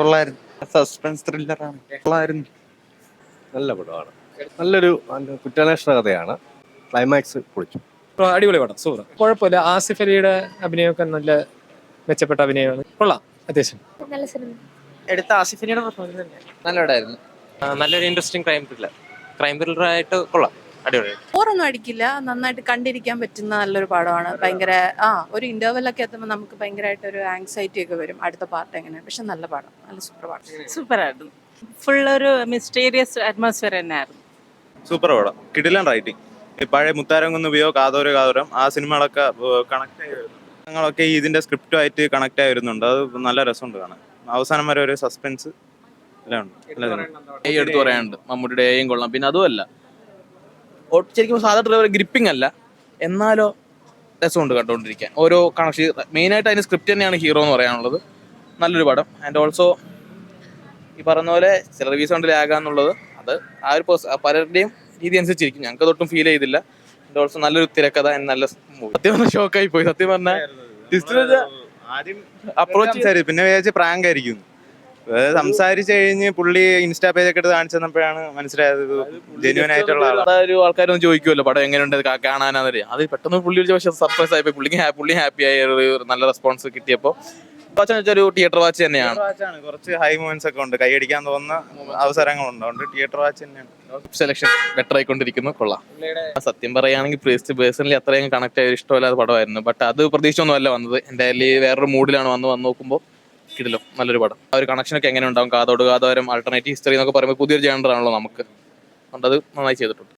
കൊള്ളായിരുന്നു. സസ്പെൻസ് ത്രില്ലറാണ്, കൊള്ളായിരുന്നു. നല്ല പടമാണ്. നല്ലൊരു കുറ്റാന്വേഷണ കഥയാണ്. ക്ലൈമാക്സ് പൊളിച്ചു. അടിപൊളി പടം, സൂപ്പർ. കുഴപ്പമില്ല. ആസിഫ് അലിയുടെ അഭിനയമൊക്കെ നല്ല മെച്ചപ്പെട്ട അഭിനയമാണ്. കൊള്ളാം, അത്യാവശ്യം നല്ല സിനിമ. എടുത്ത ആസിഫ് അലിയുടെ പെർഫോമൻസ് തന്നെ നല്ല പടമായിരുന്നു. നല്ലൊരു ഇൻട്രസ്റ്റിംഗ് ക്രൈം ത്രില്ലർ ആയിട്ട് കൊള്ളാം, അടിപൊളി. ബോറൊന്നും അടിക്കില്ല, നന്നായിട്ട് കണ്ടിരിക്കാൻ പറ്റുന്ന നല്ലൊരു പടമാണ്. ഭയങ്കര ഒരു ഇന്റർവെല്ലൊക്കെ എത്തുമ്പോൾ നമുക്ക് ഭയങ്കരമായിട്ട് ഒരു ആങ്സൈറ്റി ഒക്കെ വരും അടുത്ത പാർട്ട് എങ്ങനെയാണ്. പക്ഷെ നല്ല പടം, നല്ല സൂപ്പർ പടം. സൂപ്പറായിരുന്നു. ഫുൾ ഒരു മിസ്റ്റീരിയസ് അറ്റ്മോസ്ഫിയർ തന്നെയായിരുന്നു. സൂപ്പർ പടം, കിടിലൻ റൈറ്റിംഗ്. ഈ പഴയ മുത്താരംകുന്ന് വിയോ കാതോരം ആ സിനിമകളൊക്കെ കണക്ട് ആയി വരുന്നുണ്ട്. ഞങ്ങളൊക്കെ ഇതിന്റെ സ്ക്രിപ്റ്റുമായിട്ട് കണക്ട് ആയി വരുന്നുണ്ട്. അത് നല്ല രസമുണ്ട് കാണാൻ. അവസാനം വരെ ഒരു സസ്പെൻസ് എല്ലാം ഉണ്ട്. എടുത്ത് പറയാനുണ്ട്, മമ്മൂട്ടിയുടെ ഏയും കൊള്ളാം. പിന്നെ അതുമല്ല, ശരിക്കും സാധാരണ ഒരു ഗ്രിപ്പിംഗ് അല്ല, എന്നാലോ രസമുണ്ട് കണ്ടുകൊണ്ടിരിക്കാൻ. ഓരോ കണക്ഷൻ, മെയിനായിട്ട് അതിന് സ്ക്രിപ്റ്റ് തന്നെയാണ് ഹീറോ എന്ന് പറയാനുള്ളത്. നല്ലൊരു പടം. ആൻഡ് ഓൾസോ ഈ പറയുന്ന പോലെ ചില റിവ്യൂസ് കൊണ്ട് ലാഗാന്നുള്ളത് അത് ആ ഒരു പലരുടെയും രീതി അനുസരിച്ചിരിക്കും. ഞങ്ങൾക്ക് തൊട്ടും ഫീൽ ചെയ്തില്ല. ആൻഡ് ഓൾസോ നല്ലൊരു തിരക്കഥ, നല്ല മൂവി. സത്യം പറഞ്ഞാൽ ഷോക്കായി പോയി. സത്യം പറഞ്ഞാൽ അപ്രോച്ച് പിന്നെ വിചാരിച്ച് പ്രാങ്ക് ആയിരിക്കും. സംസാരിച്ചു കഴിഞ്ഞ് പുള്ളി ഇൻസ്റ്റാ പേജ് ഒക്കെ എടുത്ത് കാണിച്ചു തന്നപ്പോഴാണ് മനസ്സിലായത് ജെന്യുവൻ ആയിട്ടുള്ള ഒരു ആൾക്കാരൊന്നും ചോദിക്കുമല്ലോ പടം എങ്ങനെയുണ്ട് കാണാനാന്നറിയാം. അത് പെട്ടെന്ന് പുള്ളി പക്ഷേ സർപ്രൈസ് ആയപ്പോൾ പുള്ളി ഹാപ്പി ആയ ഒരു നല്ല റെസ്പോൺസ് കിട്ടിയപ്പോൾ ഒരു തിയേറ്റർ വാച്ച് തന്നെയാണ്. കുറച്ച് ഹൈ മൂവ്മെന്റ്സ് ഒക്കെ ഉണ്ട്, കൈയടിക്കാൻ തോന്നുന്ന അവസരങ്ങളുണ്ട്. അതുകൊണ്ട് തിയേറ്റർ വാച്ച് തന്നെയാണ്. സെലക്ഷൻ ബെറ്റർ ആയിക്കൊണ്ടിരിക്കുന്നു, കൊള്ളാം. സത്യം പറയുകയാണെങ്കിൽ പേഴ്സണലി അത്രയും കണക്ട് ആയ ഇഷ്ടമല്ലാത്ത പടമായിരുന്നു. ബട്ട് അത് പ്രതീക്ഷിച്ചൊന്നും അല്ല വന്നത്. എൻ്റെ വേറൊരു മൂഡിലാണ് വന്ന് നോക്കുമ്പോൾ കിടിലോ നല്ലൊരു പടം. ആ ഒരു കണക്ഷനൊക്കെ എങ്ങനെ ഉണ്ടാവും, കാതോരം ആൾട്ടർനേറ്റീവ് ഹിസ്റ്ററി എന്നൊക്കെ പറയുമ്പോൾ പുതിയൊരു ജേണറാണല്ലോ നമുക്ക്. അതുകൊണ്ട് അത് നന്നായി ചെയ്തിട്ടുണ്ട്.